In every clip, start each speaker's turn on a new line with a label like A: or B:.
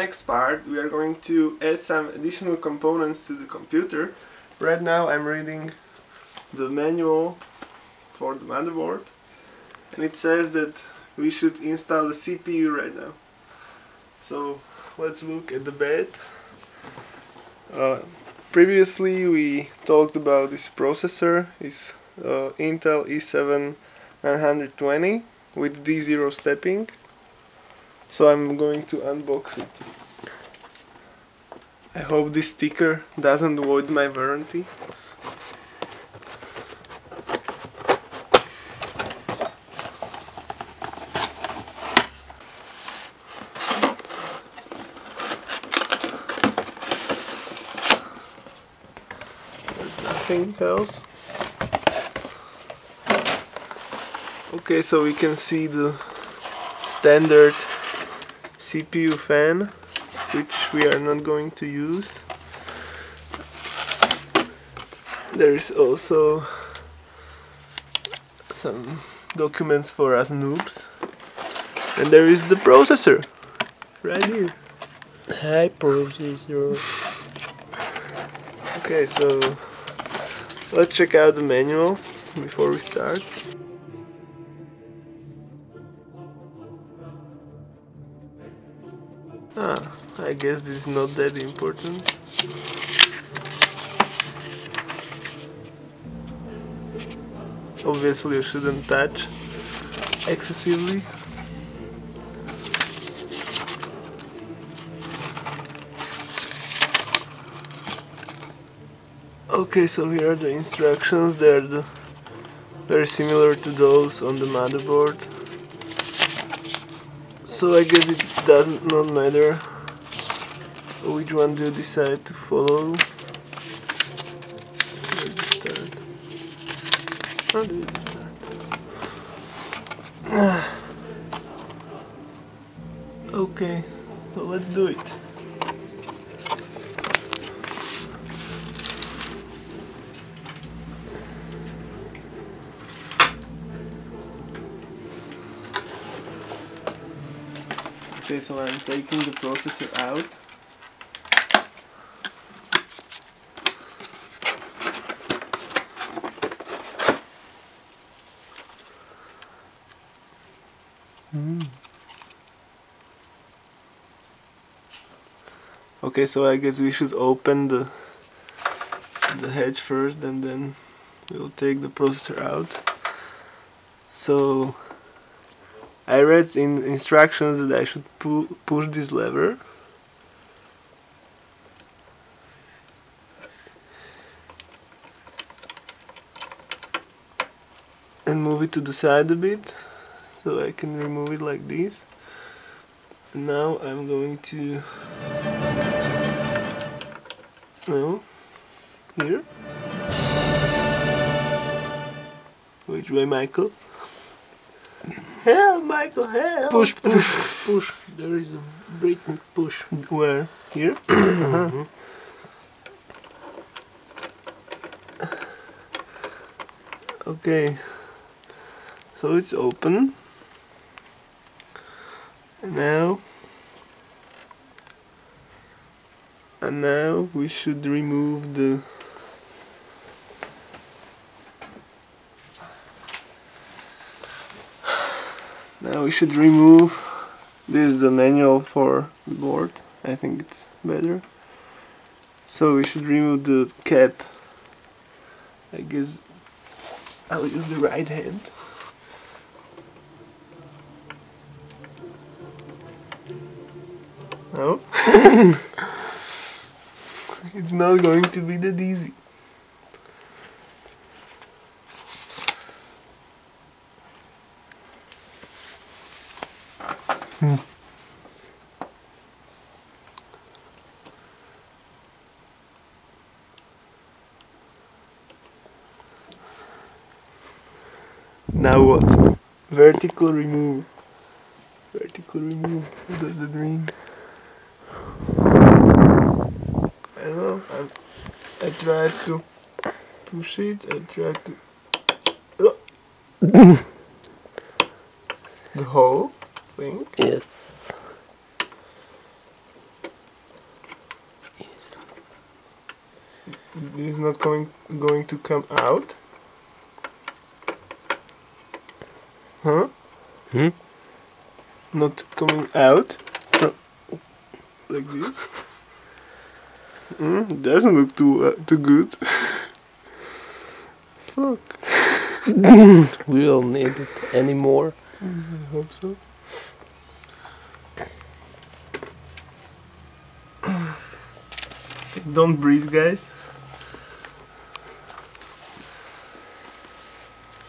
A: next part we are going to add some additional components to the computer. Right now I'm reading the manual for the motherboard, and it says that we should install the CPU right now. So let's look at the bed. Previously we talked about this processor. It's Intel i7 920 with D0 stepping. So I'm going to unbox it. I hope this sticker doesn't void my warranty. There's nothing else. Okay, so we can see the standard CPU fan, which we are not going to use. There is also some documents for us noobs, and there is the processor right here.
B: Hi, processor.
A: Okay, so let's check out the manual before we start. I guess this is not that important. Obviously you shouldn't touch excessively. Okay, so here are the instructions. They are very similar to those on the motherboard. So I guess it doesn't not matter which one do you decide to follow. Where do you start? How do you start? Okay, so let's do it. Okay, so I'm taking the processor out. Okay, so I guess we should open the hedge first, and then we'll take the processor out. So I read in instructions that I should push this lever. And move it to the side a bit, so I can remove it like this. And now I'm going to... No, here. Which way, Michael? Help, Michael, help!
B: Push. There is a Britain push.
A: Where? Here? Okay, so it's open. And now we should remove the... Now we should remove... This is the manual for the board. I think it's better. So we should remove the cap. I guess I'll use the right hand. No? It's not going to be that easy. Now what? Vertical remove. Vertical remove. What does that mean? I don't know. I tried to push it. I tried to... The whole thing?
B: Yes.
A: this is not going to come out. Huh?
B: Hmm?
A: Not coming out from like this. Doesn't look too good. Fuck.
B: We don't need it anymore.
A: I hope so. Don't breathe, guys.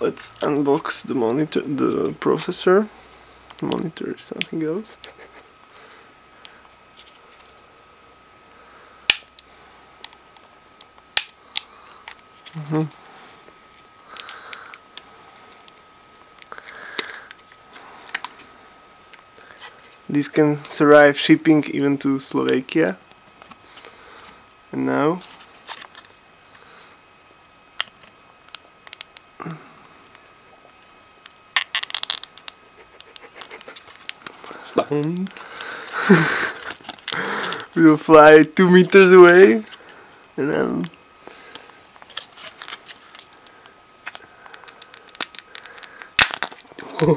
A: Let's unbox the monitor, the processor. Monitor is something else. This can survive shipping even to Slovakia. And now we will fly 2 meters away and then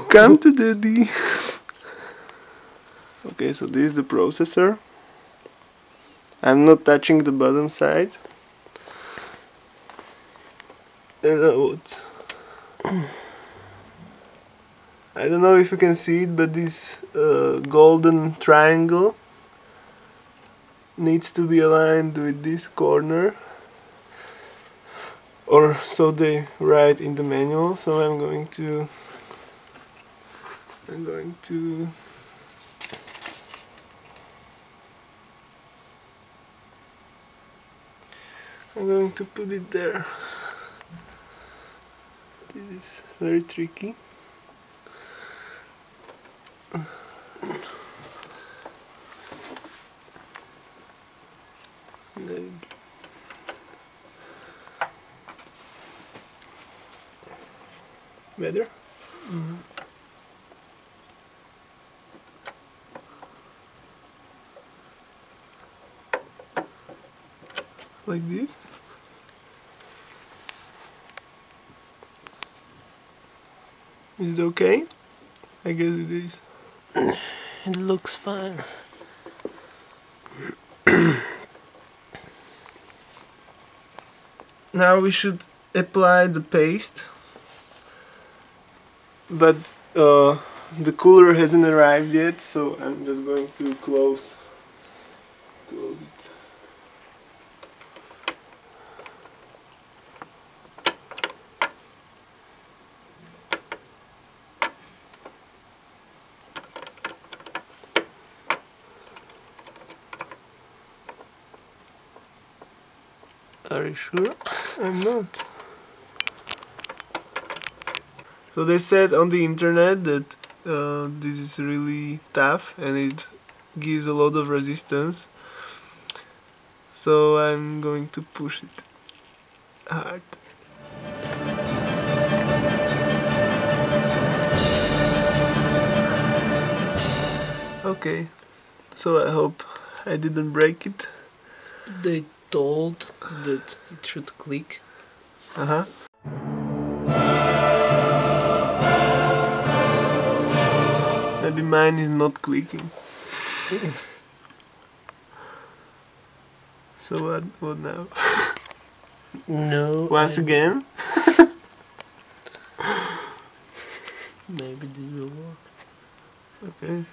A: come to daddy. Okay, so this is the processor. I'm not touching the bottom side. And what? I don't know if you can see it, but this golden triangle needs to be aligned with this corner, or so they write in the manual. So I'm going to put it there. This is very tricky. Better? Like this? Is it okay? I guess it is.
B: It looks fine.
A: Now we should apply the paste, but the cooler hasn't arrived yet, so I'm just going to close it.
B: Are you sure?
A: I'm not. So they said on the internet that this is really tough and it gives a lot of resistance. So I'm going to push it hard. Okay, so I hope I didn't break it.
B: They told that it should click.
A: Maybe mine is not clicking. So what now?
B: No.
A: Once again?
B: Maybe this will work.
A: Okay.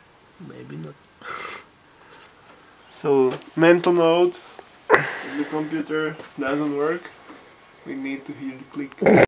B: Maybe not.
A: So, mental note, if the computer doesn't work, we need to hear the click.